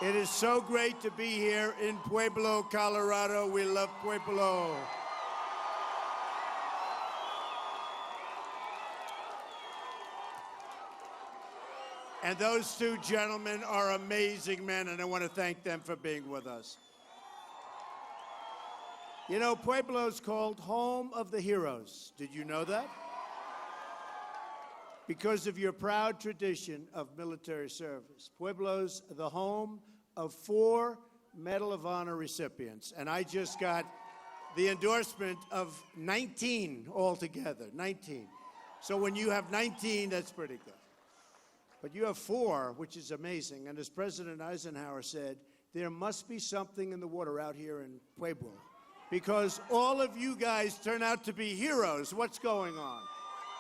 It is so great to be here in Pueblo, Colorado. We love Pueblo. And those two gentlemen are amazing men, and I want to thank them for being with us. You know, Pueblo's called home of the heroes. Did you know that? Because of your proud tradition of military service. Pueblo's the home of 4 Medal of Honor recipients, and I just got the endorsement of 19 altogether, 19. So when you have 19, that's pretty good. But you have 4, which is amazing, and as President Eisenhower said, there must be something in the water out here in Pueblo, because all of you guys turn out to be heroes. What's going on?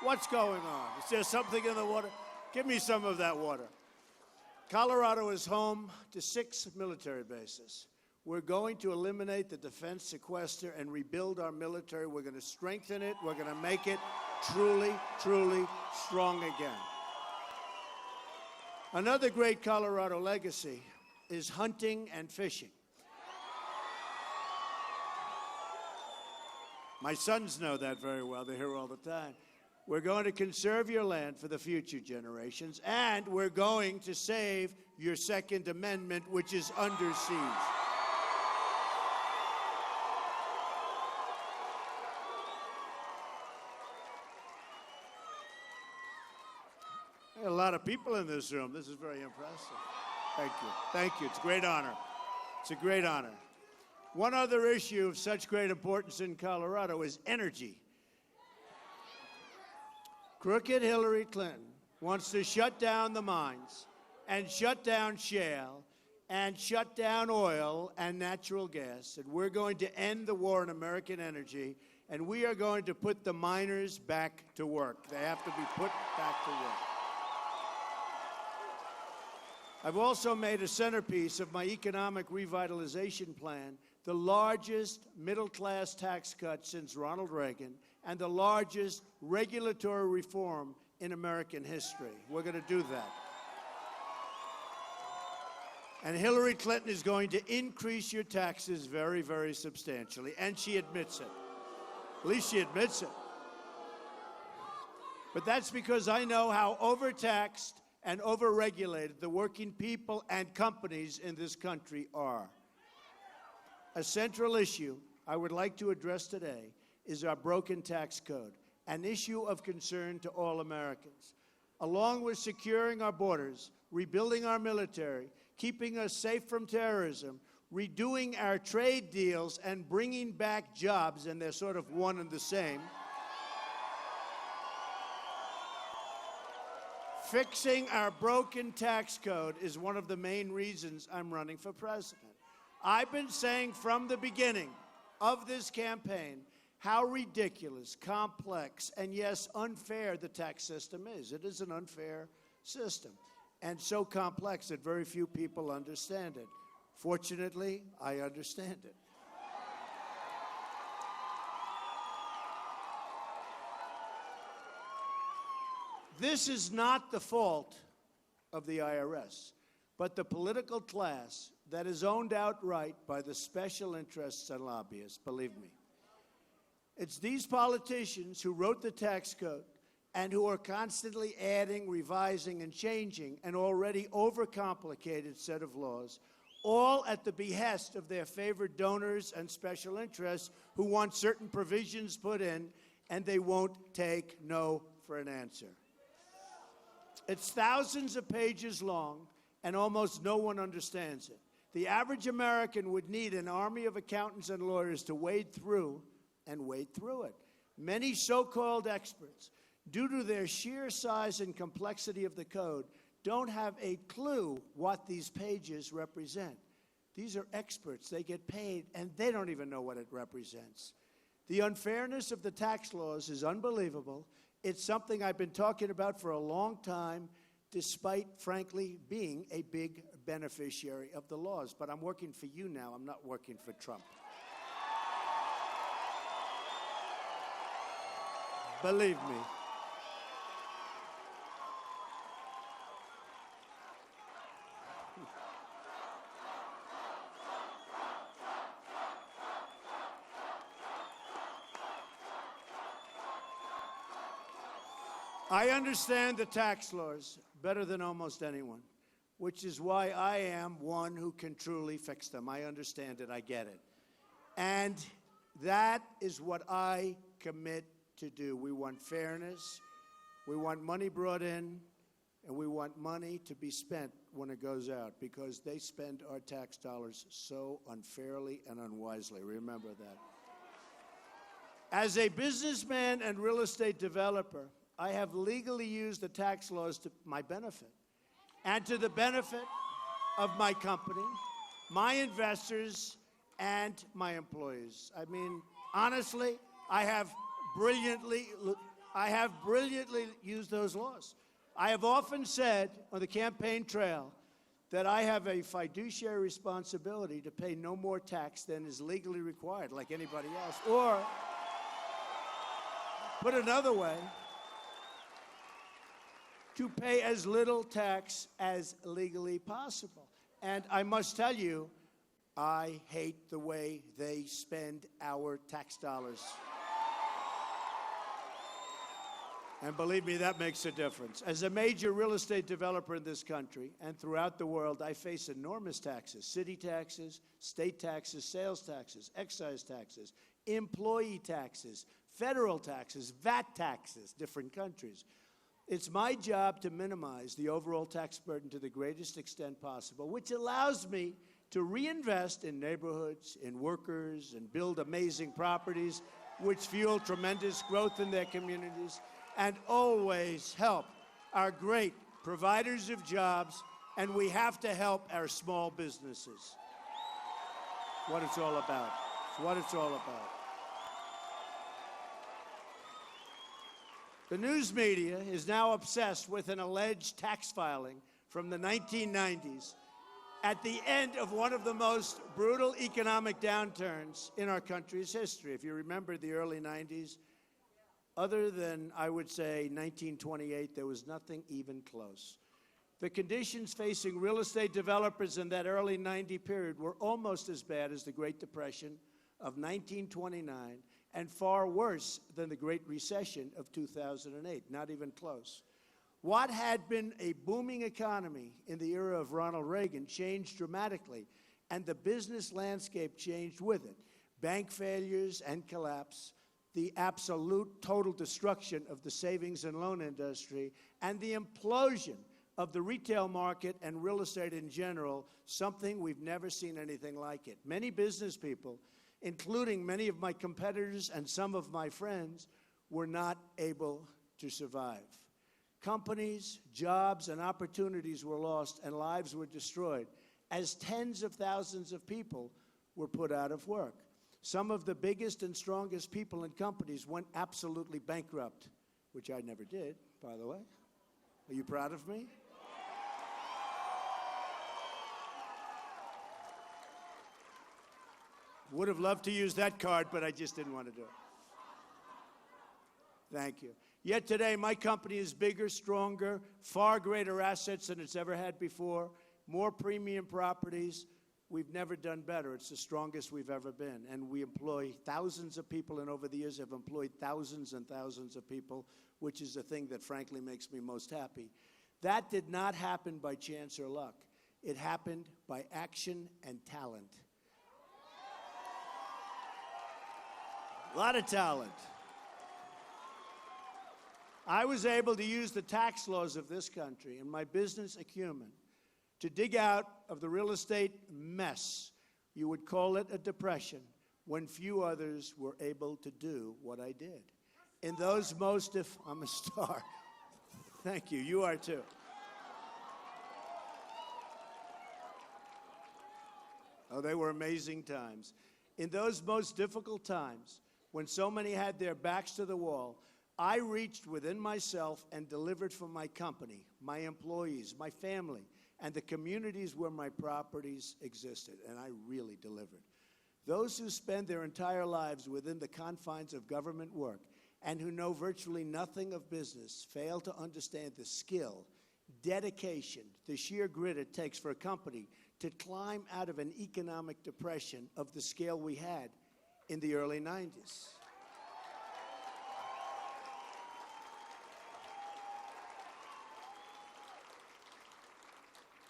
What's going on? Is there something in the water? Give me some of that water. Colorado is home to 6 military bases. We're going to eliminate the defense sequester and rebuild our military. We're going to strengthen it. We're going to make it truly, truly strong again. Another great Colorado legacy is hunting and fishing. My sons know that very well. They're here all the time. We're going to conserve your land for the future generations, and we're going to save your Second Amendment, which is under siege. There are a lot of people in this room. This is very impressive. Thank you. Thank you. It's a great honor. It's a great honor. One other issue of such great importance in Colorado is energy. Crooked Hillary Clinton wants to shut down the mines and shut down shale and shut down oil and natural gas. And we're going to end the war on American energy, and we are going to put the miners back to work. They have to be put back to work. I've also made a centerpiece of my economic revitalization plan the largest middle-class tax cut since Ronald Reagan, and the largest regulatory reform in American history. We're going to do that. And Hillary Clinton is going to increase your taxes very, very substantially, and she admits it. At least she admits it. But that's because I know how overtaxed and overregulated the working people and companies in this country are. A central issue I would like to address today is our broken tax code, an issue of concern to all Americans. Along with securing our borders, rebuilding our military, keeping us safe from terrorism, redoing our trade deals, and bringing back jobs, and they're sort of one and the same, fixing our broken tax code is one of the main reasons I'm running for president. I've been saying from the beginning of this campaign how ridiculous, complex, and yes, unfair the tax system is. It is an unfair system, and so complex that very few people understand it. Fortunately, I understand it. This is not the fault of the IRS, but the political class that is owned outright by the special interests and lobbyists, believe me. It's these politicians who wrote the tax code and who are constantly adding, revising, and changing an already overcomplicated set of laws, all at the behest of their favorite donors and special interests who want certain provisions put in, and they won't take no for an answer. It's thousands of pages long, and almost no one understands it. The average American would need an army of accountants and lawyers to wade through it. Many so-called experts, due to their sheer size and complexity of the code, don't have a clue what these pages represent. These are experts. They get paid, and they don't even know what it represents. The unfairness of the tax laws is unbelievable. It's something I've been talking about for a long time, despite, frankly, being a big beneficiary of the laws. But I'm working for you now. I'm not working for Trump. Believe me. I understand the tax laws better than almost anyone, which is why I am one who can truly fix them. I understand it. I get it. And that is what I commit to do. We want fairness. We want money brought in, and we want money to be spent when it goes out, because they spend our tax dollars so unfairly and unwisely. Remember that. As a businessman and real estate developer, I have legally used the tax laws to my benefit and to the benefit of my company, my investors, and my employees. I mean, honestly, I have brilliantly used those laws. I have often said on the campaign trail that I have a fiduciary responsibility to pay no more tax than is legally required, like anybody else. Or, put another way, to pay as little tax as legally possible. And I must tell you, I hate the way they spend our tax dollars. And believe me, that makes a difference. As a major real estate developer in this country and throughout the world, I face enormous taxes: city taxes, state taxes, sales taxes, excise taxes, employee taxes, federal taxes, VAT taxes, different countries. It's my job to minimize the overall tax burden to the greatest extent possible, which allows me to reinvest in neighborhoods, in workers, and build amazing properties which fuel tremendous growth in their communities, and always help our great providers of jobs, and we have to help our small businesses. What it's all about. It's what it's all about. The news media is now obsessed with an alleged tax filing from the 1990s at the end of one of the most brutal economic downturns in our country's history. If you remember the early 90s, other than, I would say, 1928, there was nothing even close. The conditions facing real estate developers in that early 90 period were almost as bad as the Great Depression of 1929 and far worse than the Great Recession of 2008, not even close. What had been a booming economy in the era of Ronald Reagan changed dramatically, and the business landscape changed with it. Bank failures and collapse, the absolute total destruction of the savings and loan industry, and the implosion of the retail market and real estate in general, something we've never seen anything like it. Many business people, including many of my competitors and some of my friends, were not able to survive. Companies, jobs, and opportunities were lost, and lives were destroyed as tens of thousands of people were put out of work. Some of the biggest and strongest people and companies went absolutely bankrupt, which I never did, by the way. Are you proud of me? Would have loved to use that card, but I just didn't want to do it. Thank you. Yet today, my company is bigger, stronger, far greater assets than it's ever had before, more premium properties. We've never done better. It's the strongest we've ever been. And we employ thousands of people, and over the years have employed thousands and thousands of people, which is the thing that frankly makes me most happy. That did not happen by chance or luck. It happened by action and talent. A lot of talent. I was able to use the tax laws of this country and my business acumen to dig out of the real estate mess, you would call it a depression, when few others were able to do what I did. In those most, if I'm a star, thank you, you are too. Oh, they were amazing times. In those most difficult times, when so many had their backs to the wall, I reached within myself and delivered for my company, my employees, my family, and the communities where my properties existed, and I really delivered. Those who spend their entire lives within the confines of government work and who know virtually nothing of business fail to understand the skill, dedication, the sheer grit it takes for a company to climb out of an economic depression of the scale we had in the early 90s.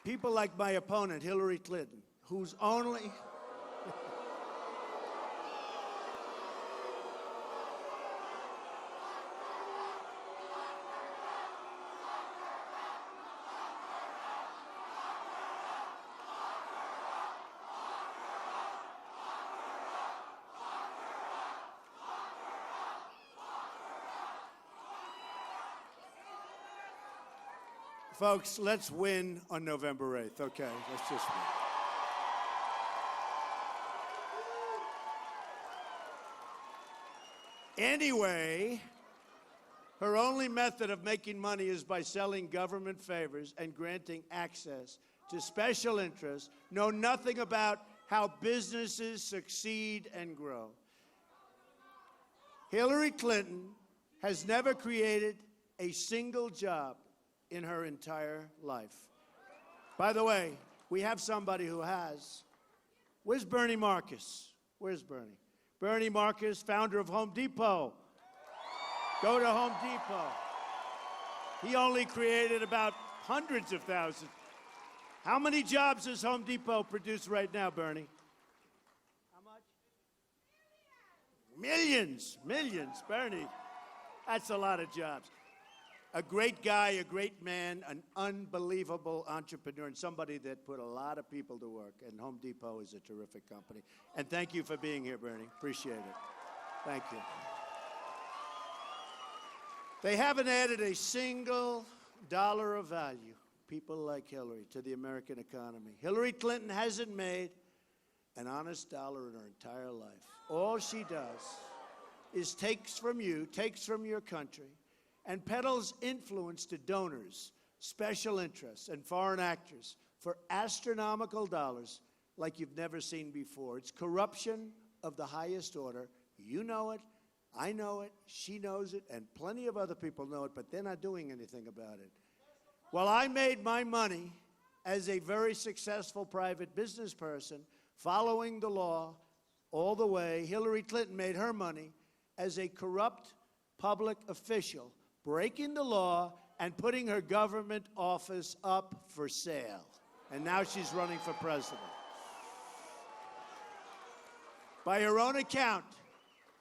people like my opponent, Hillary Clinton, who's only... Folks, let's win on November 8th, okay? Let's just win. Anyway, her only method of making money is by selling government favors and granting access to special interests, know nothing about how businesses succeed and grow. Hillary Clinton has never created a single job in her entire life. By the way, we have somebody who has. Where's Bernie Marcus? Where's Bernie? Bernie Marcus, founder of Home Depot. Go to Home Depot. He only created about hundreds of thousands. How many jobs does Home Depot produce right now, Bernie? How much? Millions, millions, Bernie. That's a lot of jobs. A great guy, a great man, an unbelievable entrepreneur, and somebody that put a lot of people to work. And Home Depot is a terrific company. And thank you for being here, Bernie. Appreciate it. Thank you. They haven't added a single dollar of value, people like Hillary, to the American economy. Hillary Clinton hasn't made an honest dollar in her entire life. All she does is takes from you, takes from your country, and peddles influence to donors, special interests, and foreign actors for astronomical dollars like you've never seen before. It's corruption of the highest order. You know it, I know it, she knows it, and plenty of other people know it, but they're not doing anything about it. Well, I made my money as a very successful private business person, following the law all the way. Hillary Clinton made her money as a corrupt public official, breaking the law and putting her government office up for sale. And now she's running for president. By her own account,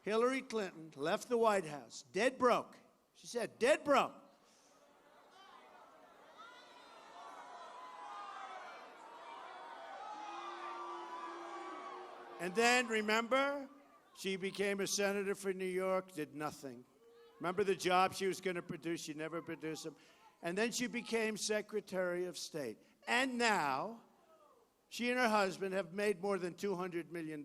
Hillary Clinton left the White House dead broke. She said, dead broke. And then, remember, she became a senator for New York, did nothing. Remember the job she was going to produce? She never produced them. And then she became Secretary of State. And now, she and her husband have made more than $200 million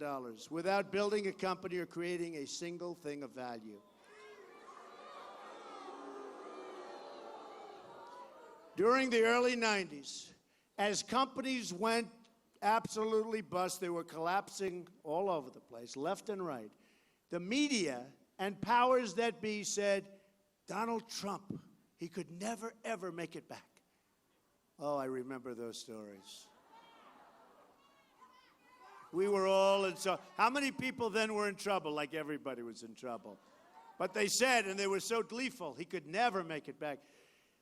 without building a company or creating a single thing of value. During the early 90s, as companies went absolutely bust, they were collapsing all over the place, left and right, the media and powers that be said, Donald Trump, he could never, ever make it back. Oh, I remember those stories. We were all in trouble. How many people then were in trouble? Like everybody was in trouble. But they said, and they were so gleeful, he could never make it back.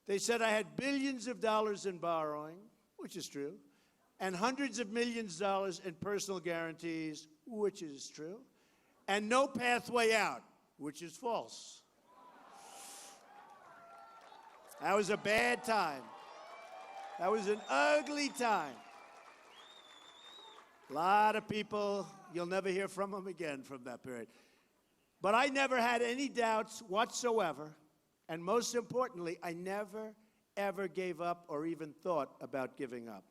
They said I had billions of dollars in borrowing, which is true, and hundreds of millions of dollars in personal guarantees, which is true, and no pathway out, which is false. That was a bad time. That was an ugly time. A lot of people, you'll never hear from them again from that period. But I never had any doubts whatsoever, and most importantly, I never, ever gave up or even thought about giving up.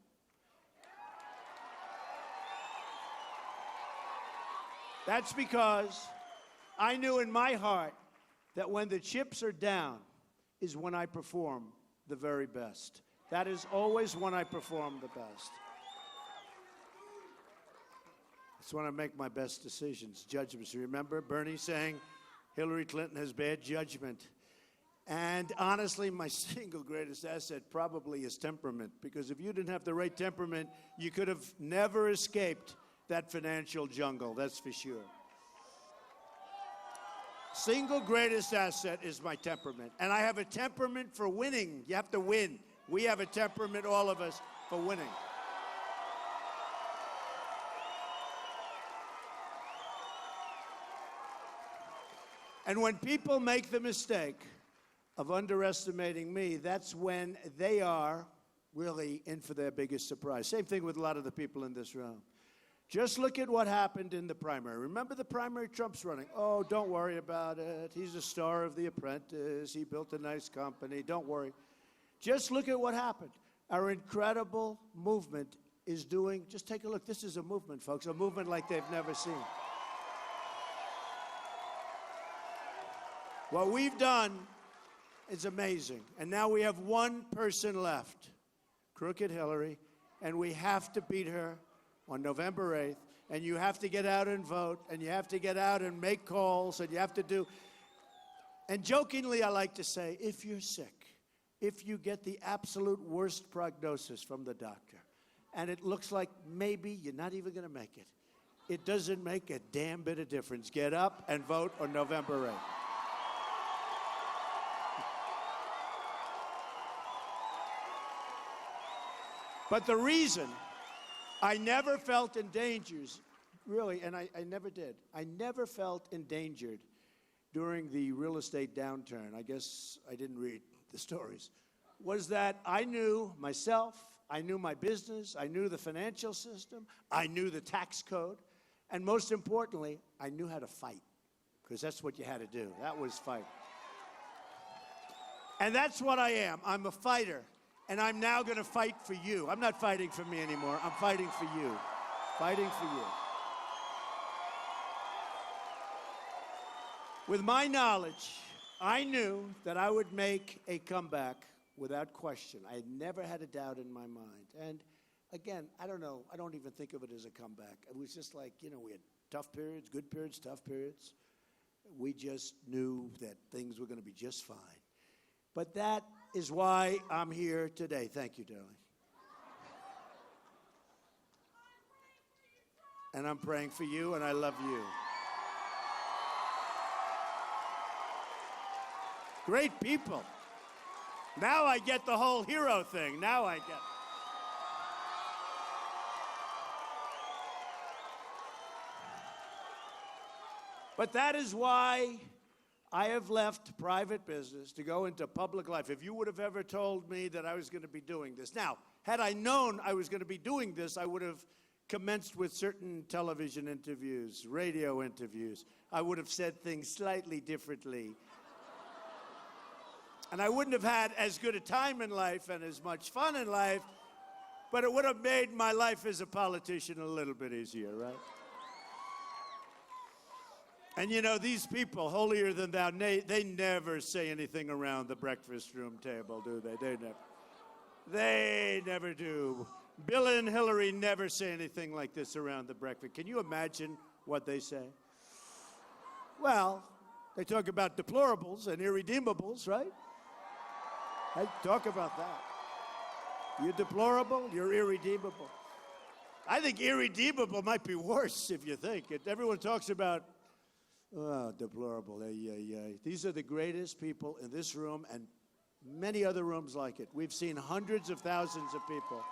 That's because I knew in my heart that when the chips are down is when I perform the very best. That is always when I perform the best. It's when I make my best decisions, judgments. Remember Bernie saying Hillary Clinton has bad judgment. And honestly, my single greatest asset probably is temperament, because if you didn't have the right temperament, you could have never escaped that financial jungle, that's for sure. Single greatest asset is my temperament. And I have a temperament for winning. You have to win. We have a temperament, all of us, for winning. And when people make the mistake of underestimating me, that's when they are really in for their biggest surprise. Same thing with a lot of the people in this room. Just look at what happened in the primary. Remember the primary? Trump's running. Oh, don't worry about it. He's a star of The Apprentice. He built a nice company. Don't worry. Just look at what happened. Our incredible movement is doing, just take a look. This is a movement, folks, a movement like they've never seen. What we've done is amazing. And now we have one person left, Crooked Hillary, and we have to beat her on November 8th. And you have to get out and vote, and you have to get out and make calls, and you have to do. And jokingly, I like to say, if you're sick, if you get the absolute worst prognosis from the doctor, and it looks like maybe you're not even going to make it, it doesn't make a damn bit of difference. Get up and vote on November 8th. But the reason I never felt endangered, really, and I never did, I never felt endangered during the real estate downturn, I guess I didn't read the stories, was that I knew myself, I knew my business, I knew the financial system, I knew the tax code, and most importantly, I knew how to fight, because that's what you had to do. That was fight. And that's what I am. I'm a fighter. And I'm now going to fight for you. I'm not fighting for me anymore. I'm fighting for you. Fighting for you. With my knowledge, I knew that I would make a comeback without question. I had never had a doubt in my mind. And again, I don't know. I don't even think of it as a comeback. It was just like, you know, we had tough periods, good periods, tough periods. We just knew that things were going to be just fine. But that is why I'm here today. Thank you, darling. And I'm praying for you, and I love you. Great people. Now I get the whole hero thing. Now I get. But that is why I have left private business to go into public life. If you would have ever told me that I was going to be doing this. Now, had I known I was going to be doing this, I would have commenced with certain television interviews, radio interviews. I would have said things slightly differently. And I wouldn't have had as good a time in life and as much fun in life, but it would have made my life as a politician a little bit easier, right? And you know, these people, holier than thou, they never say anything around the breakfast room table, do they? They never. They never do. Bill and Hillary never say anything like this around the breakfast. Can you imagine what they say? Well, they talk about deplorables and irredeemables, right? They talk about that. You're deplorable, you're irredeemable. I think irredeemable might be worse if you think it. Everyone talks about deplorable. These are the greatest people in this room and many other rooms like it. We've seen hundreds of thousands of people.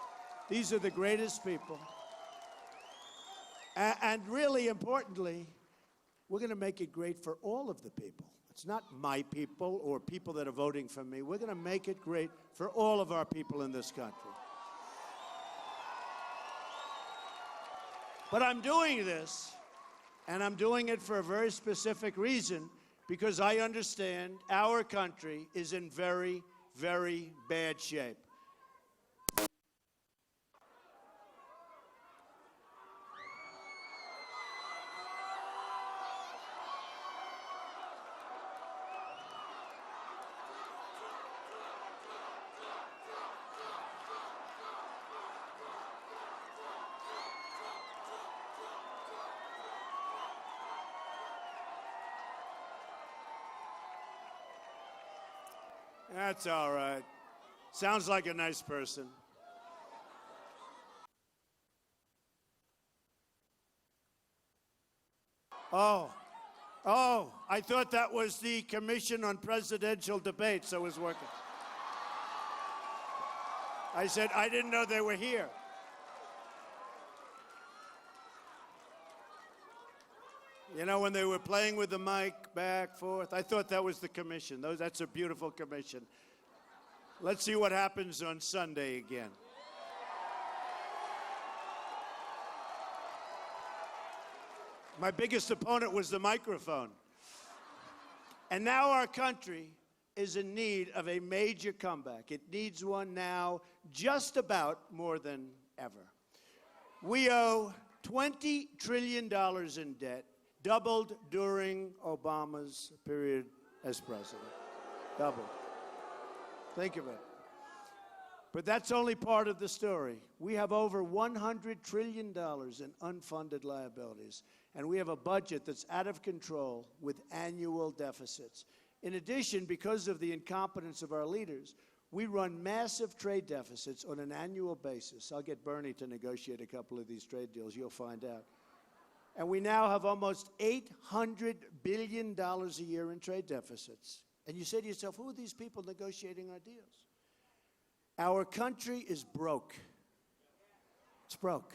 These are the greatest people. And really importantly, we're going to make it great for all of the people. It's not my people or people that are voting for me. We're going to make it great for all of our people in this country. But I'm doing this. And I'm doing it for a very specific reason, because I understand our country is in very, very bad shape. That's all right. Sounds like a nice person. Oh, I thought that was the Commission on Presidential Debates that was working. I said, I didn't know they were here. You know, when they were playing with the mic back, forth, I thought that was the commission. That's a beautiful commission. Let's see what happens on Sunday again. My biggest opponent was the microphone. And now our country is in need of a major comeback. It needs one now just about more than ever. We owe $20 trillion in debt, doubled during Obama's period as president. Doubled. Think of it. But that's only part of the story. We have over $100 trillion in unfunded liabilities, and we have a budget that's out of control with annual deficits. In addition, because of the incompetence of our leaders, we run massive trade deficits on an annual basis. I'll get Bernie to negotiate a couple of these trade deals. You'll find out. And we now have almost $800 billion a year in trade deficits. And you say to yourself, who are these people negotiating our deals? Our country is broke. It's broke.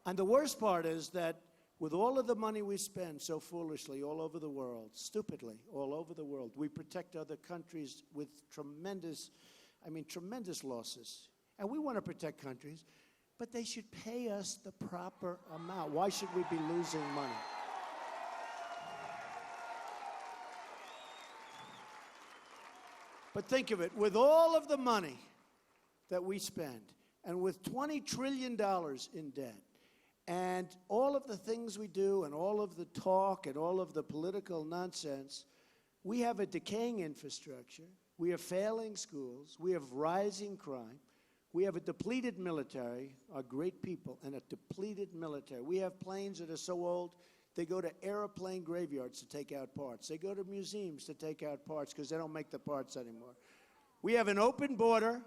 And the worst part is that with all of the money we spend so foolishly all over the world, stupidly all over the world, we protect other countries with tremendous losses. And we want to protect countries, but they should pay us the proper amount. Why should we be losing money? But think of it, with all of the money that we spend, and with $20 trillion in debt, and all of the things we do, and all of the talk, and all of the political nonsense, we have a decaying infrastructure, we have failing schools, we have rising crime, we have a depleted military, our great people, and a depleted military. We have planes that are so old, they go to airplane graveyards to take out parts. They go to museums to take out parts because they don't make the parts anymore. We have an open border.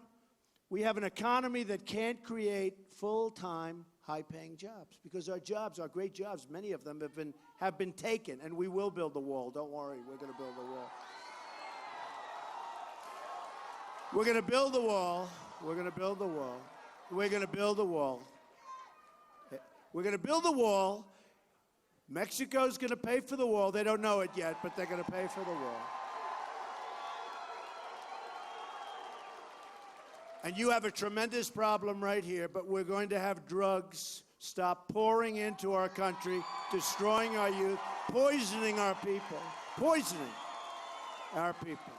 We have an economy that can't create full-time, high-paying jobs because our jobs, our great jobs, many of them have been taken, and we will build the wall. Don't worry, we're going to build the wall. We're going to build the wall. We're going to build the wall. We're going to build the wall. We're going to build the wall. Mexico's going to pay for the wall. They don't know it yet, but they're going to pay for the wall. And you have a tremendous problem right here, but we're going to have drugs stop pouring into our country, destroying our youth, poisoning our people, poisoning our people.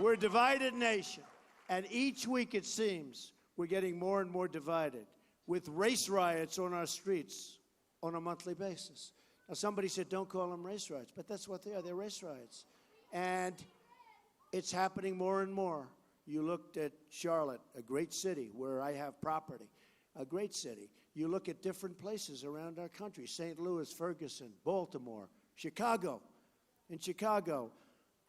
We're a divided nation, and each week it seems we're getting more and more divided with race riots on our streets on a monthly basis. Now, somebody said, don't call them race riots, but that's what they are. They're race riots. And it's happening more and more. You looked at Charlotte, a great city where I have property, a great city. You look at different places around our country, St. Louis, Ferguson, Baltimore, Chicago. In Chicago,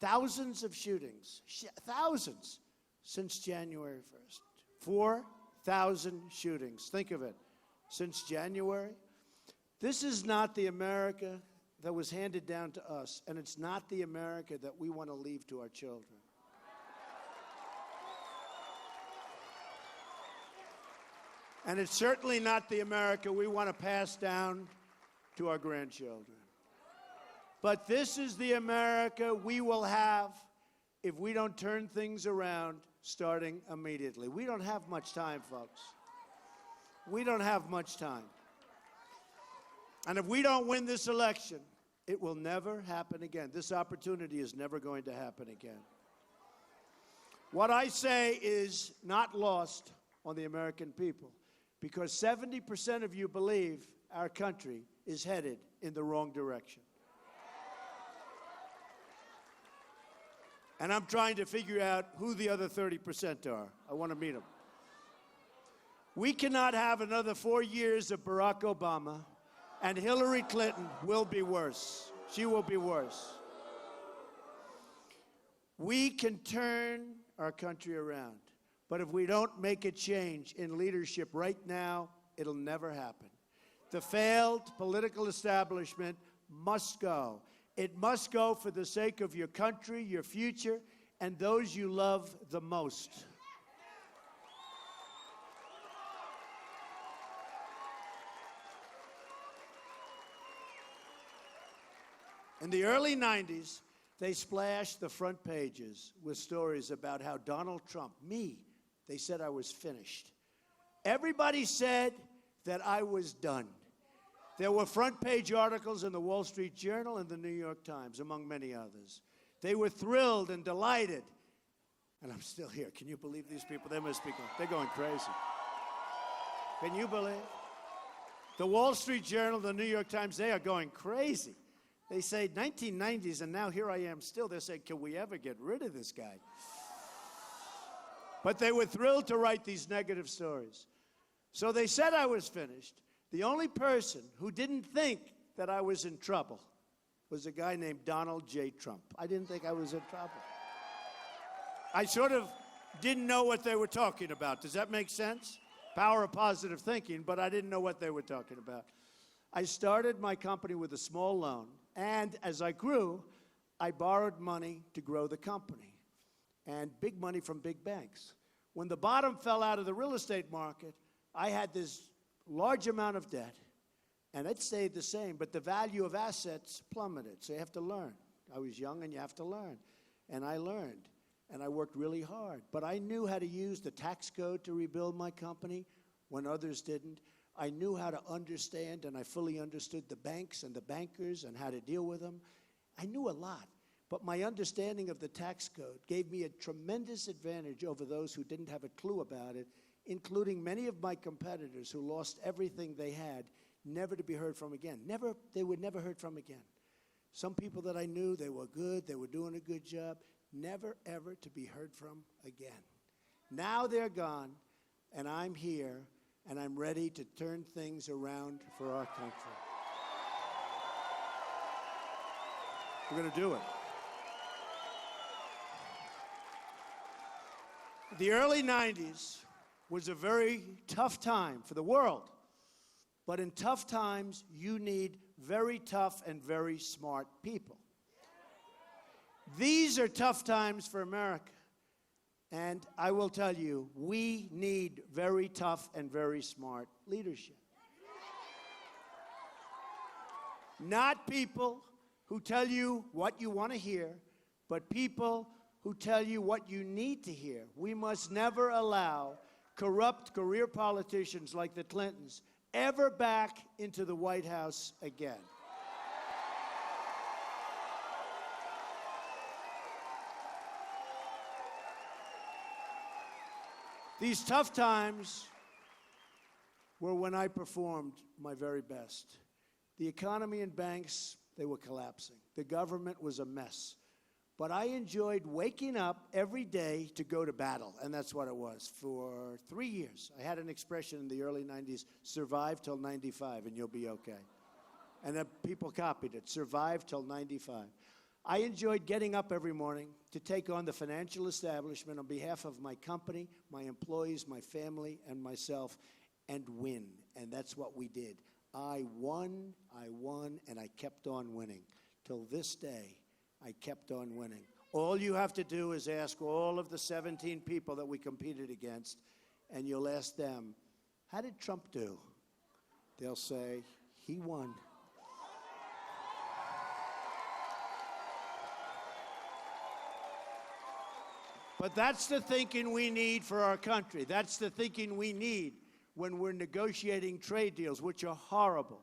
thousands of shootings, thousands since January 1st. 4,000 shootings. Think of it. Since January. This is not the America that was handed down to us, and it's not the America that we want to leave to our children. And it's certainly not the America we want to pass down to our grandchildren. But this is the America we will have if we don't turn things around starting immediately. We don't have much time, folks. We don't have much time. And if we don't win this election, it will never happen again. This opportunity is never going to happen again. What I say is not lost on the American people, because 70% of you believe our country is headed in the wrong direction. And I'm trying to figure out who the other 30% are. I want to meet them. We cannot have another 4 years of Barack Obama, and Hillary Clinton will be worse. She will be worse. We can turn our country around. But if we don't make a change in leadership right now, it'll never happen. The failed political establishment must go. It must go for the sake of your country, your future, and those you love the most. In the early 90s, they splashed the front pages with stories about how Donald Trump, they said I was finished. Everybody said that I was done. There were front page articles in the Wall Street Journal and the New York Times, among many others. They were thrilled and delighted. And I'm still here. Can you believe these people? They must be going, they're going crazy. Can you believe? The Wall Street Journal, the New York Times, they are going crazy. They say 1990s, and now here I am still. They're saying, can we ever get rid of this guy? But they were thrilled to write these negative stories. So they said I was finished. The only person who didn't think that I was in trouble was a guy named Donald J. Trump. I didn't think I was in trouble. I sort of didn't know what they were talking about. Does that make sense? Power of positive thinking, but I didn't know what they were talking about. I started my company with a small loan, and as I grew, I borrowed money to grow the company, and big money from big banks. When the bottom fell out of the real estate market, I had this large amount of debt, and it stayed the same, but the value of assets plummeted, so you have to learn. I was young, and you have to learn, and I learned, and I worked really hard, but I knew how to use the tax code to rebuild my company when others didn't. I knew how to understand, and I fully understood the banks and the bankers and how to deal with them. I knew a lot, but my understanding of the tax code gave me a tremendous advantage over those who didn't have a clue about it, including many of my competitors who lost everything they had, never to be heard from again. They were never heard from again. Some people that I knew, they were good, they were doing a good job, never, ever to be heard from again. Now they're gone, and I'm here, and I'm ready to turn things around for our country. We're going to do it. The early 90s was a very tough time for the world. But in tough times, you need very tough and very smart people. These are tough times for America. And I will tell you, we need very tough and very smart leadership. Not people who tell you what you want to hear, but people who tell you what you need to hear. We must never allow corrupt career politicians like the Clintons ever back into the White House again. These tough times were when I performed my very best. The economy and banks, they were collapsing. The government was a mess. But I enjoyed waking up every day to go to battle, and that's what it was. For 3 years, I had an expression in the early 90s, survive till 95 and you'll be okay. And then people copied it, survive till 95. I enjoyed getting up every morning to take on the financial establishment on behalf of my company, my employees, my family, and myself, and win. And that's what we did. I won, and I kept on winning. Till this day, I kept on winning. All you have to do is ask all of the 17 people that we competed against, and you'll ask them, how did Trump do? They'll say, he won. But that's the thinking we need for our country. That's the thinking we need when we're negotiating trade deals, which are horrible,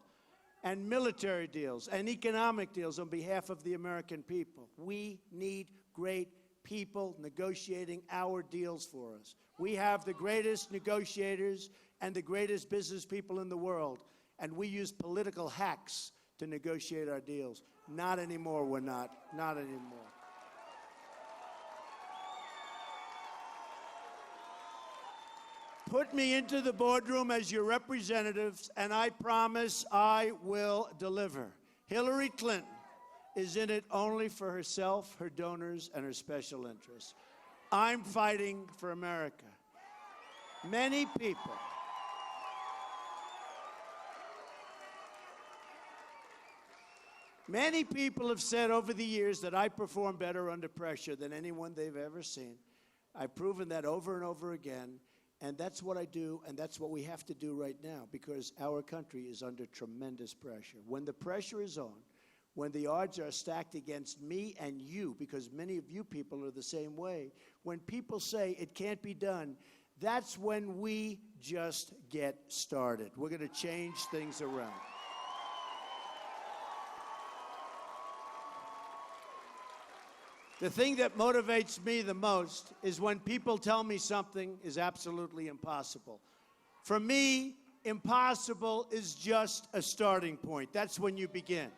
and military deals and economic deals on behalf of the American people. We need great people negotiating our deals for us. We have the greatest negotiators and the greatest business people in the world, and we use political hacks to negotiate our deals. Not anymore, we're not. Not anymore. Put me into the boardroom as your representatives, and I promise I will deliver. Hillary Clinton is in it only for herself, her donors, and her special interests. I'm fighting for America. Many people have said over the years that I perform better under pressure than anyone they've ever seen. I've proven that over and over again. And that's what I do, and that's what we have to do right now, because our country is under tremendous pressure. When the pressure is on, when the odds are stacked against me and you, because many of you people are the same way, when people say it can't be done, that's when we just get started. We're going to change things around. The thing that motivates me the most is when people tell me something is absolutely impossible. For me, impossible is just a starting point. That's when you begin.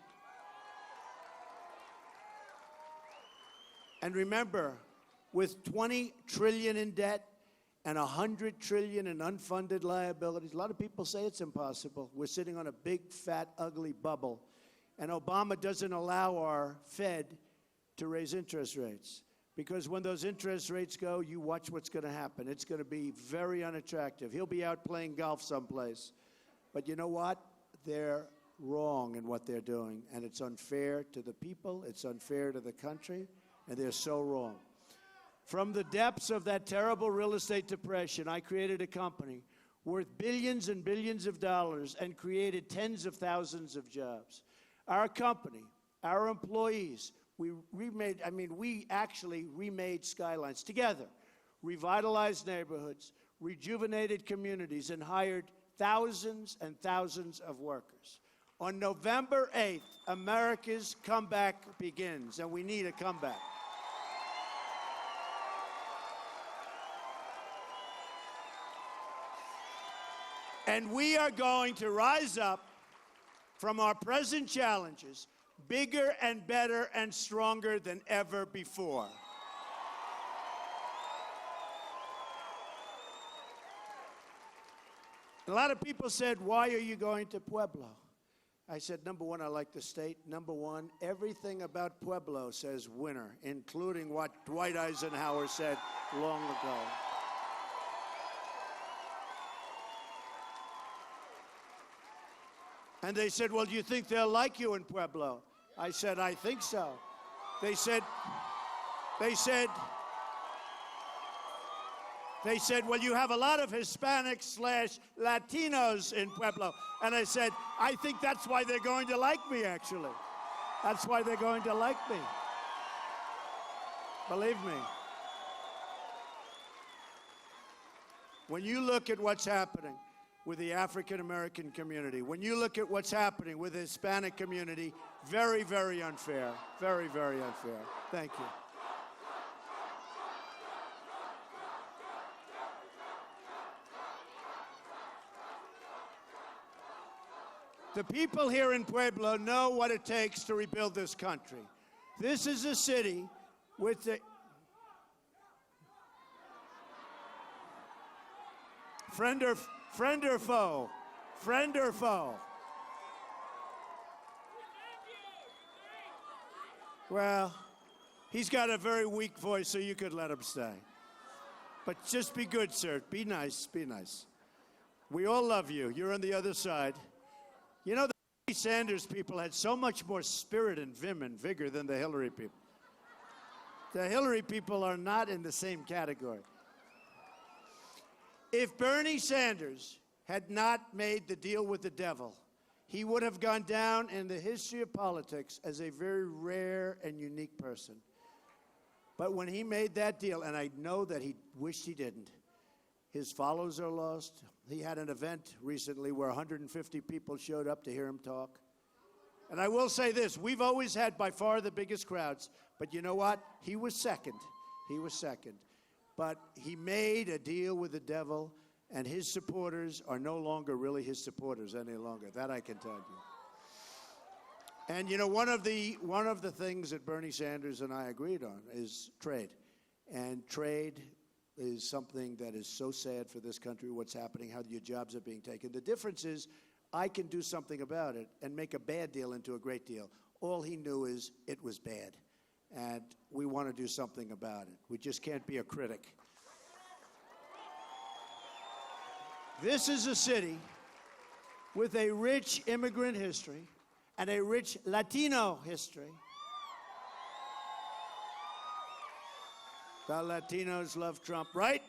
And remember, with $20 trillion in debt and $100 trillion in unfunded liabilities, a lot of people say it's impossible. We're sitting on a big, fat, ugly bubble. And Obama doesn't allow our Fed to raise interest rates. Because when those interest rates go, you watch what's going to happen. It's going to be very unattractive. He'll be out playing golf someplace. But you know what? They're wrong in what they're doing. And it's unfair to the people. It's unfair to the country. And they're so wrong. From the depths of that terrible real estate depression, I created a company worth billions and billions of dollars and created tens of thousands of jobs. Our company, our employees, we actually remade Skylines together, revitalized neighborhoods, rejuvenated communities, and hired thousands and thousands of workers. On November 8th, America's comeback begins, and we need a comeback. And we are going to rise up from our present challenges bigger and better and stronger than ever before. A lot of people said, why are you going to Pueblo? I said, number one, I like the state. Number one, everything about Pueblo says winner, including what Dwight Eisenhower said long ago. And they said, well, do you think they'll like you in Pueblo? I said, I think so. They said, well, you have a lot of Hispanics/Latinos in Pueblo. And I said, I think that's why they're going to like me, actually. That's why they're going to like me. Believe me. When you look at what's happening with the African-American community, when you look at what's happening with the Hispanic community, very, very unfair. Very, very unfair. Thank you. The people here in Pueblo know what it takes to rebuild this country. This is a city with the... Friend or foe? Friend or foe? Well, he's got a very weak voice, so you could let him stay. But just be good, sir. Be nice. Be nice. We all love you. You're on the other side. You know, the Bernie Sanders people had so much more spirit and vim and vigor than the Hillary people. The Hillary people are not in the same category. If Bernie Sanders had not made the deal with the devil, he would have gone down in the history of politics as a very rare and unique person. But when he made that deal, and I know that he wished he didn't, his followers are lost. He had an event recently where 150 people showed up to hear him talk. And I will say this, we've always had by far the biggest crowds, but you know what? He was second. He was second. But he made a deal with the devil, and his supporters are no longer really his supporters any longer. That I can tell you. And you know, one of the things that Bernie Sanders and I agreed on is trade. And trade is something that is so sad for this country, what's happening, how your jobs are being taken. The difference is I can do something about it and make a bad deal into a great deal. All he knew is it was bad. And we want to do something about it. We just can't be a critic. This is a city with a rich immigrant history and a rich Latino history. The Latinos love Trump, right?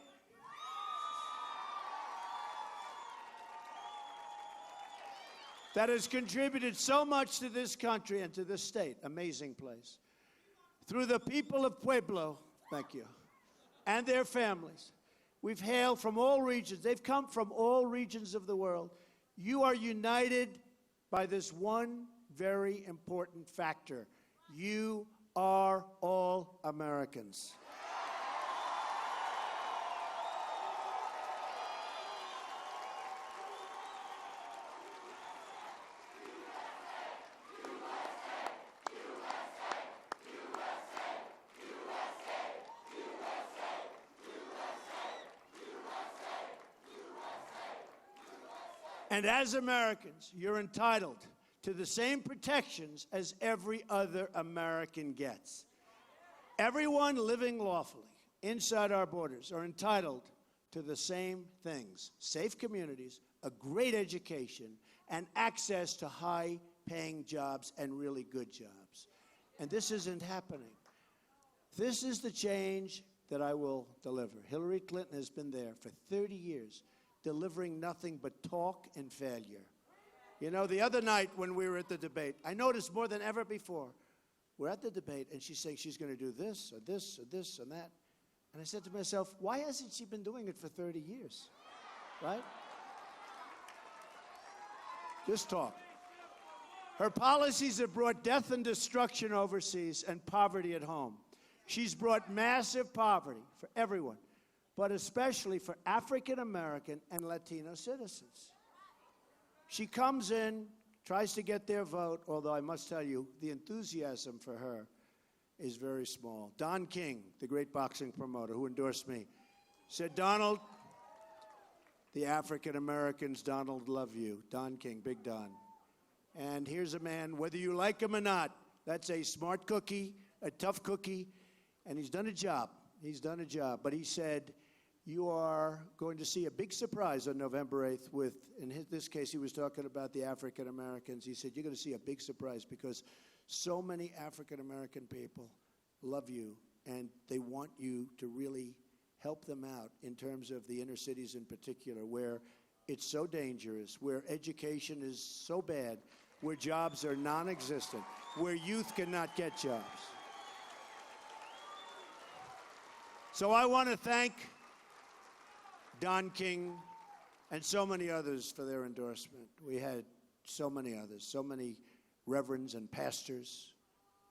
that has contributed so much to this country and to this state, amazing place. Through the people of Pueblo, thank you, and their families. We've hailed from all regions. They've come from all regions of the world. You are united by this one very important factor. You are all Americans. And as Americans, you're entitled to the same protections as every other American gets. Everyone living lawfully inside our borders are entitled to the same things: safe communities, a great education, and access to high-paying jobs and really good jobs. And this isn't happening. This is the change that I will deliver. Hillary Clinton has been there for 30 years, delivering nothing but talk and failure. You know, the other night when we were at the debate, I noticed more than ever before, we're at the debate and she's saying she's going to do this or this or this and that. And I said to myself, why hasn't she been doing it for 30 years? Right? Just talk. Her policies have brought death and destruction overseas and poverty at home. She's brought massive poverty for everyone, but especially for African American and Latino citizens. She comes in, tries to get their vote, although I must tell you, the enthusiasm for her is very small. Don King, the great boxing promoter who endorsed me, said, Donald, the African Americans, Donald, love you. Don King, Big Don. And here's a man, whether you like him or not, that's a smart cookie, a tough cookie, and he's done a job. He's done a job. But he said, you are going to see a big surprise on November 8th with, in this case, he was talking about the African Americans. He said, you're going to see a big surprise because so many African American people love you and they want you to really help them out in terms of the inner cities in particular, where it's so dangerous, where education is so bad, where jobs are non-existent, where youth cannot get jobs. So I want to thank Don King and so many others for their endorsement. We had so many others, so many reverends and pastors.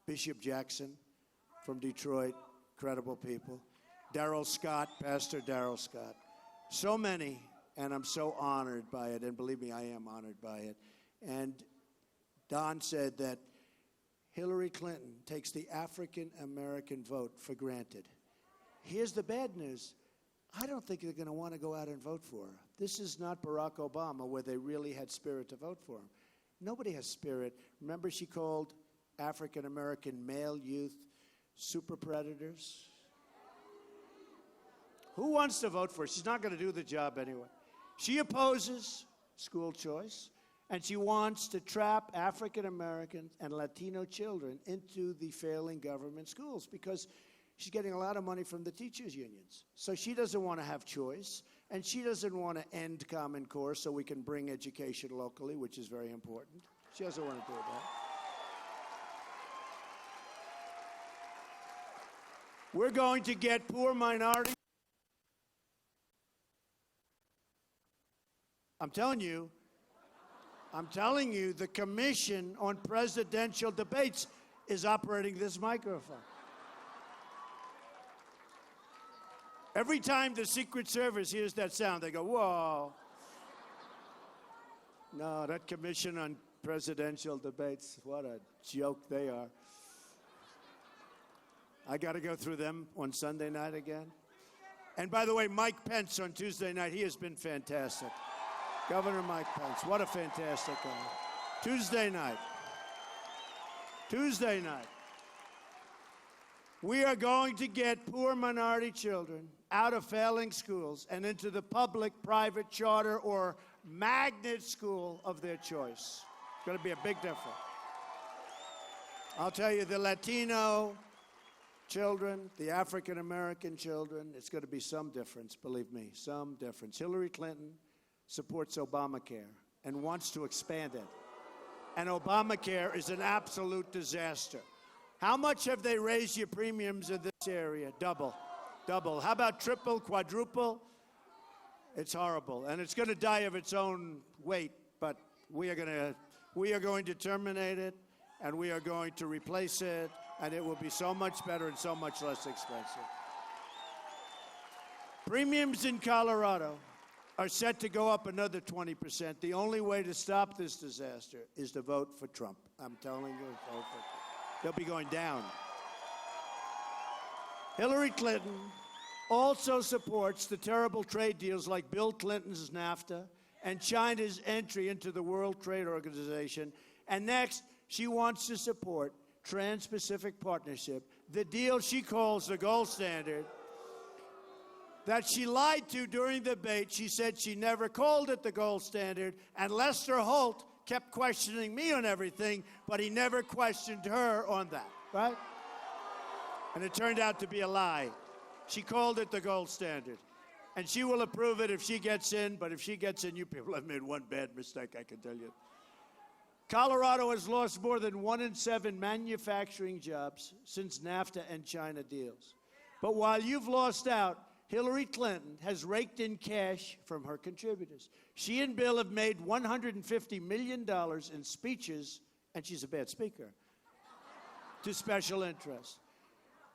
Bishop Jackson from Detroit, incredible people. Darrell Scott, Pastor Darrell Scott. So many, and I'm so honored by it, and believe me, I am honored by it. And Don said that Hillary Clinton takes the African American vote for granted. Here's the bad news. I don't think they're going to want to go out and vote for her. This is not Barack Obama, where they really had spirit to vote for him. Nobody has spirit. Remember, she called African American male youth super predators? Who wants to vote for her? She's not going to do the job anyway. She opposes school choice, and she wants to trap African American and Latino children into the failing government schools because she's getting a lot of money from the teachers' unions. So she doesn't want to have choice, and she doesn't want to end Common Core so we can bring education locally, which is very important. She doesn't want to do that. We're going to get poor minority. I'm telling you, the Commission on Presidential Debates is operating this microphone. Every time the Secret Service hears that sound, they go, whoa. No, that Commission on Presidential Debates, what a joke they are. I got to go through them on Sunday night again. And by the way, Mike Pence on Tuesday night, he has been fantastic. Governor Mike Pence, what a fantastic guy. Tuesday night. We are going to get poor minority children out of failing schools and into the public, private, charter, or magnet school of their choice. It's going to be a big difference. I'll tell you, the Latino children, the African American children, it's going to be some difference, believe me, some difference. Hillary Clinton supports Obamacare and wants to expand it. and Obamacare is an absolute disaster. How much have they raised your premiums in this area? Double. Double. How about triple, quadruple? It's horrible. And it's going to die of its own weight, but we are going to terminate it, and we are going to replace it, and it will be so much better and so much less expensive. Premiums in Colorado are set to go up another 20%. The only way to stop this disaster is to vote for Trump. I'm telling you, vote for Trump. They'll be going down. Hillary Clinton also supports the terrible trade deals like Bill Clinton's NAFTA and China's entry into the World Trade Organization. And next, she wants to support Trans-Pacific Partnership, the deal she calls the gold standard, that she lied to during the debate. She said she never called it the gold standard, and Lester Holt kept questioning me on everything, but he never questioned her on that, right? And it turned out to be a lie. She called it the gold standard. And she will approve it if she gets in, but if she gets in, you people have made one bad mistake, I can tell you. Colorado has lost more than 1 in 7 manufacturing jobs since NAFTA and China deals. But while you've lost out, Hillary Clinton has raked in cash from her contributors. She and Bill have made $150 million in speeches, and she's a bad speaker, to special interests.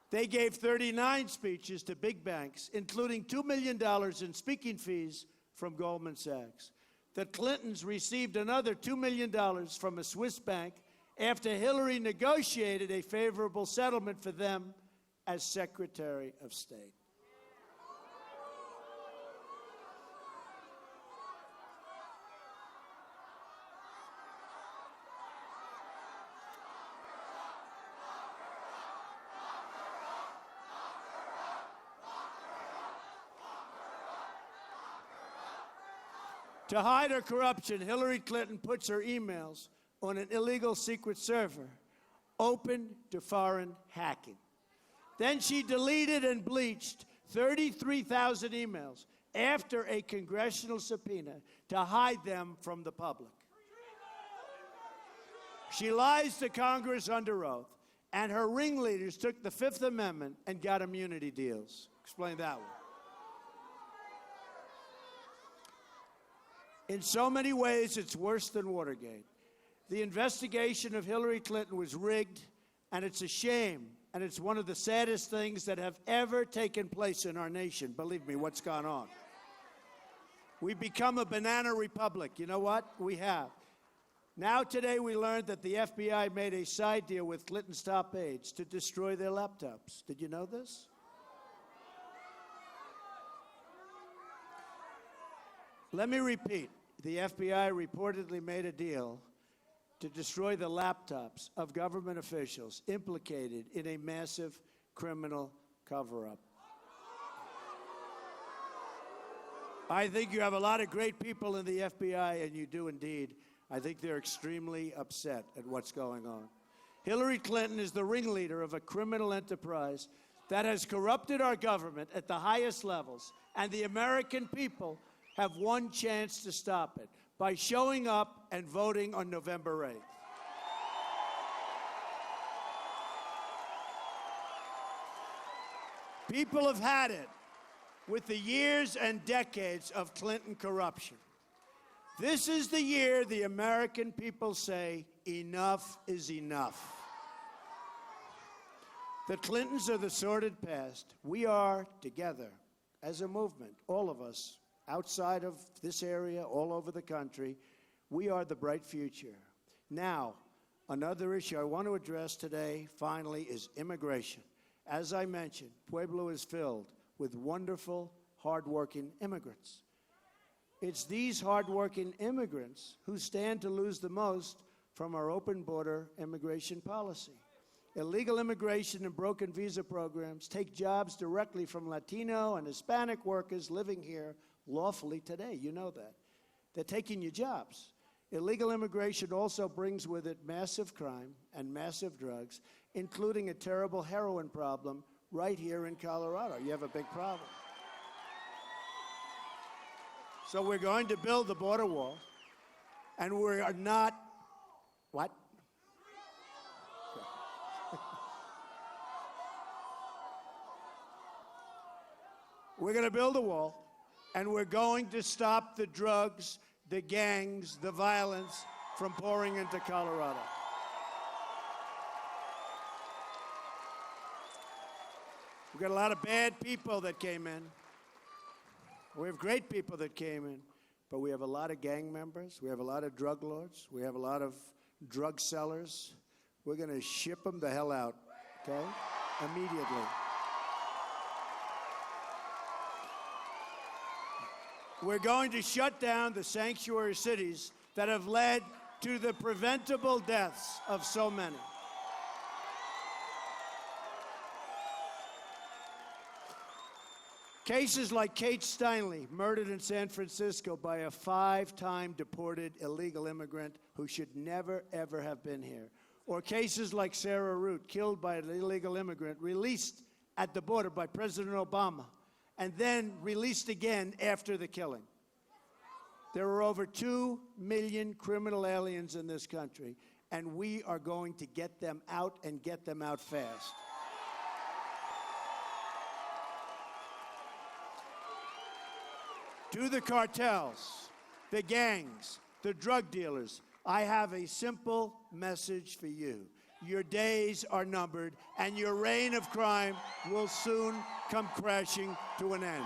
They gave 39 speeches to big banks, including $2 million in speaking fees from Goldman Sachs. The Clintons received another $2 million from a Swiss bank after Hillary negotiated a favorable settlement for them as Secretary of State. To hide her corruption, Hillary Clinton puts her emails on an illegal secret server open to foreign hacking. Then she deleted and bleached 33,000 emails after a congressional subpoena to hide them from the public. She lies to Congress under oath, and her ringleaders took the Fifth Amendment and got immunity deals. Explain that one. In so many ways, it's worse than Watergate. The investigation of Hillary Clinton was rigged, and it's a shame, and it's one of the saddest things that have ever taken place in our nation. Believe me, what's gone on. We've become a banana republic. You know what? We have. Now today we learned that the FBI made a side deal with Clinton's top aides to destroy their laptops. Did you know this? Let me repeat. The FBI reportedly made a deal to destroy the laptops of government officials implicated in a massive criminal cover-up. I think you have a lot of great people in the FBI, and you do indeed. I think they're extremely upset at what's going on. Hillary Clinton is the ringleader of a criminal enterprise that has corrupted our government at the highest levels, and the American people have one chance to stop it by showing up and voting on November 8th. People have had it with the years and decades of Clinton corruption. This is the year the American people say, enough is enough. The Clintons are the sordid past. We are together as a movement, all of us, outside of this area, all over the country. We are the bright future. Now, another issue I want to address today, finally, is immigration. As I mentioned, Pueblo is filled with wonderful, hardworking immigrants. It's these hardworking immigrants who stand to lose the most from our open border immigration policy. Illegal immigration and broken visa programs take jobs directly from Latino and Hispanic workers living here lawfully today. You know that. They're taking your jobs. Illegal immigration also brings with it massive crime and massive drugs, including a terrible heroin problem right here in Colorado. You have a big problem. So we're going to build the border wall, and we are not, What? We're going to build a wall, and we're going to stop the drugs, the gangs, the violence from pouring into Colorado. We've got a lot of bad people that came in. We have great people that came in, but we have a lot of gang members. We have a lot of drug lords. We have a lot of drug sellers. We're going to ship them the hell out, okay? Immediately. We're going to shut down the sanctuary cities that have led to the preventable deaths of so many. Cases like Kate Steinle, murdered in San Francisco by a 5-time deported illegal immigrant who should never, ever have been here. Or cases like Sarah Root, killed by an illegal immigrant, released at the border by President Obama, and then released again after the killing. There are over 2 million criminal aliens in this country, and we are going to get them out and get them out fast. To the cartels, the gangs, the drug dealers, I have a simple message for you. Your days are numbered, and your reign of crime will soon come crashing to an end.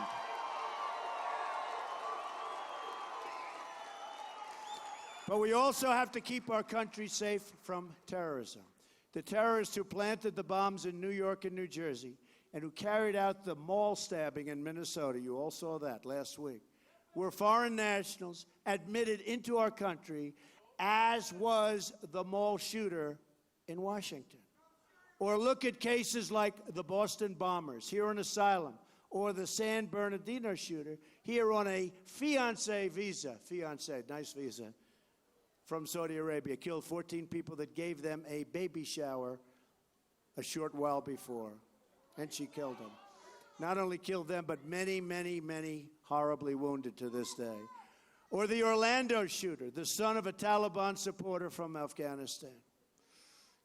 But we also have to keep our country safe from terrorism. The terrorists who planted the bombs in New York and New Jersey and who carried out the mall stabbing in Minnesota, you all saw that last week, were foreign nationals admitted into our country, as was the mall shooter in Washington. Or look at cases like the Boston bombers here on asylum, or the San Bernardino shooter here on a fiancé visa, nice visa, from Saudi Arabia, killed 14 people that gave them a baby shower a short while before, and she killed them. Not only killed them, but many, many, many horribly wounded to this day. Or the Orlando shooter, the son of a Taliban supporter from Afghanistan.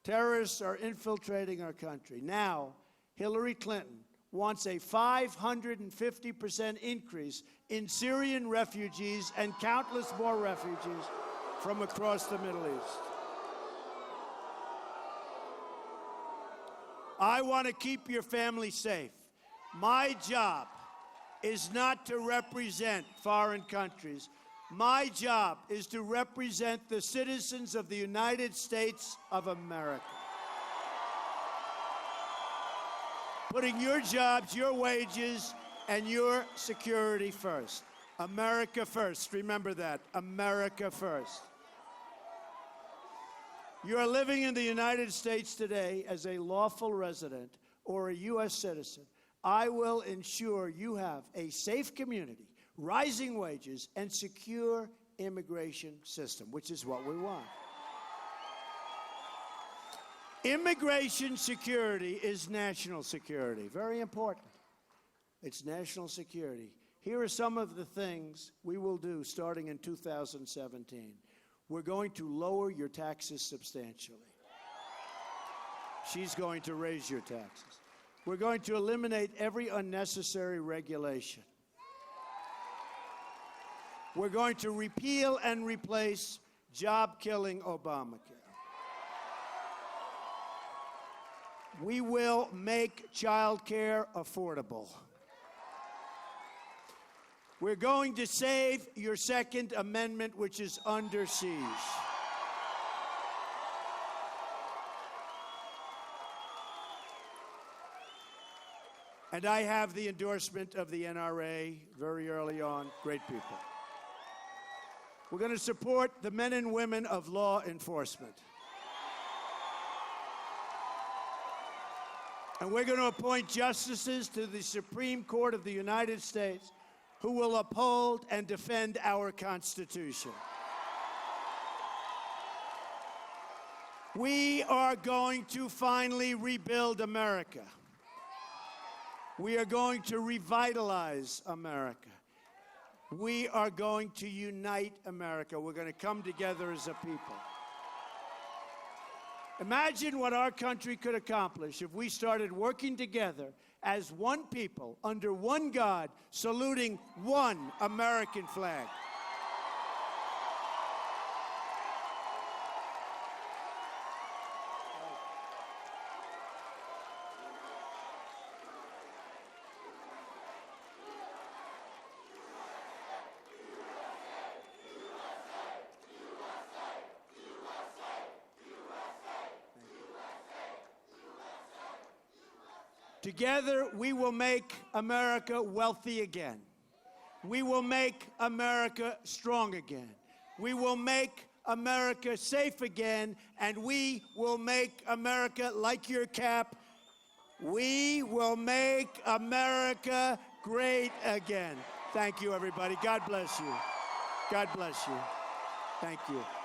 Terrorists are infiltrating our country. Now, Hillary Clinton wants a 550% increase in Syrian refugees and countless more refugees from across the Middle East. I want to keep your family safe. My job is not to represent foreign countries. My job is to represent the citizens of the United States of America. Putting your jobs, your wages, and your security first. America first. Remember that. America first. You are living in the United States today as a lawful resident or a U.S. citizen. I will ensure you have a safe community, rising wages, and secure immigration system, which is what we want. Immigration security is national security. Very important. It's national security. Here are some of the things we will do starting in 2017. We're going to lower your taxes substantially. She's going to raise your taxes. We're going to eliminate every unnecessary regulation. We're going to repeal and replace job-killing Obamacare. We will make child care affordable. We're going to save your Second Amendment, which is under siege. And I have the endorsement of the NRA very early on. Great people. We're going to support the men and women of law enforcement. And we're going to appoint justices to the Supreme Court of the United States who will uphold and defend our Constitution. We are going to finally rebuild America. We are going to revitalize America. We are going to unite America. We're going to come together as a people. Imagine what our country could accomplish if we started working together as one people, under one God, saluting one American flag. Together, we will make America wealthy again. We will make America strong again. We will make America safe again, and we will make America, like your cap, we will make America great again. Thank you, everybody. God bless you. God bless you. Thank you.